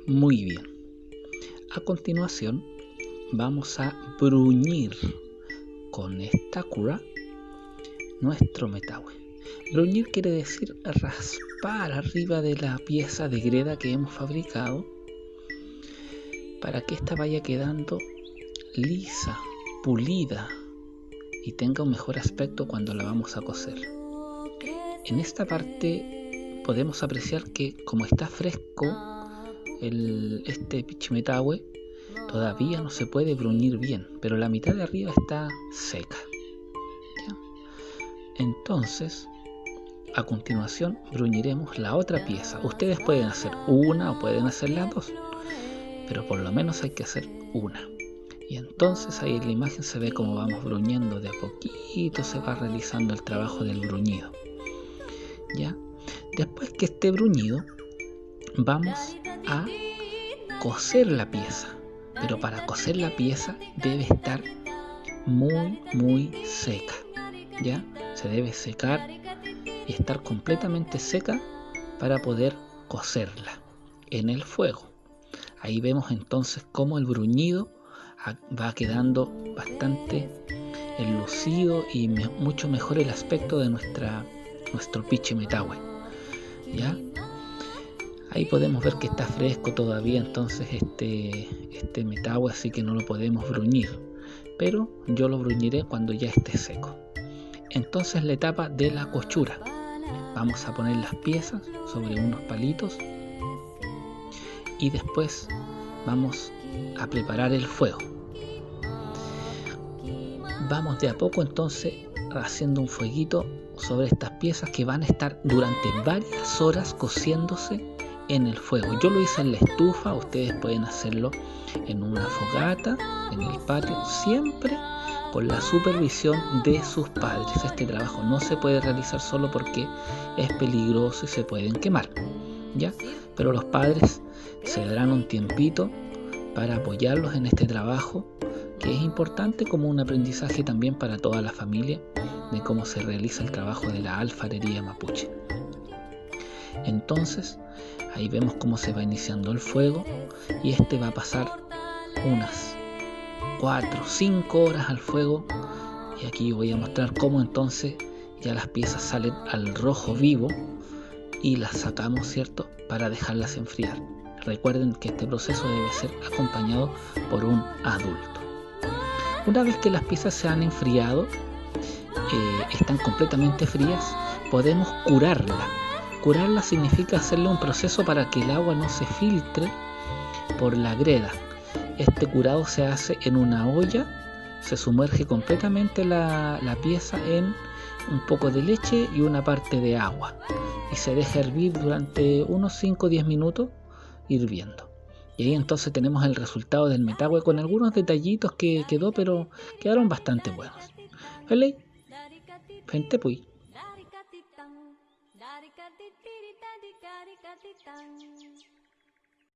Muy bien. A continuación vamos a bruñir con esta cura nuestro metahue. Bruñir quiere decir raspar arriba de la pieza de greda que hemos fabricado para que ésta vaya quedando lisa, pulida y tenga un mejor aspecto cuando la vamos a coser. En esta parte podemos apreciar que como está fresco este pichimetahue, todavía no se puede bruñir bien, pero la mitad de arriba está seca. ¿Ya? Entonces, a continuación bruñiremos la otra pieza. Ustedes pueden hacer una o pueden hacer las dos, pero por lo menos hay que hacer una. Y entonces ahí en la imagen se ve cómo vamos bruñendo de a poquito, se va realizando el trabajo del bruñido. ¿Ya? Después que esté bruñido, vamos a coser la pieza, pero para coser la pieza debe estar muy seca. ¿Ya? Se debe secar y estar completamente seca para poder coserla en el fuego. Ahí vemos entonces cómo el bruñido va quedando bastante enlucido y mucho mejor el aspecto de nuestro pichimetahue. ¿Ya? Ahí podemos ver que está fresco todavía entonces este metahue, así que no lo podemos bruñir, pero yo lo bruñiré cuando ya esté seco. Entonces la etapa de la costura. Vamos a poner las piezas sobre unos palitos y después vamos a preparar el fuego. Vamos de a poco entonces haciendo un fueguito sobre estas piezas que van a estar durante varias horas cociéndose en el fuego. Yo lo hice en la estufa, ustedes pueden hacerlo en una fogata, en el patio, siempre con la supervisión de sus padres. Este trabajo no se puede realizar solo porque es peligroso y se pueden quemar, ¿ya? Pero los padres se darán un tiempito para apoyarlos en este trabajo, que es importante como un aprendizaje también para toda la familia de cómo se realiza el trabajo de la alfarería mapuche. Entonces ahí vemos cómo se va iniciando el fuego y este va a pasar unas 4 o 5 horas al fuego, y aquí voy a mostrar cómo entonces ya las piezas salen al rojo vivo y las sacamos, ¿cierto?, para dejarlas enfriar. Recuerden que este proceso debe ser acompañado por un adulto. Una vez que las piezas se han enfriado, están completamente frías, podemos curarla. Curarla significa hacerle un proceso para que el agua no se filtre por la greda. Este curado se hace en una olla, se sumerge completamente la pieza en un poco de leche y una parte de agua y se deja hervir durante unos 5 o 10 minutos hirviendo. Y ahí entonces tenemos el resultado del metahue con algunos detallitos que quedó, pero quedaron bastante buenos. ¿Vale? Gente pues.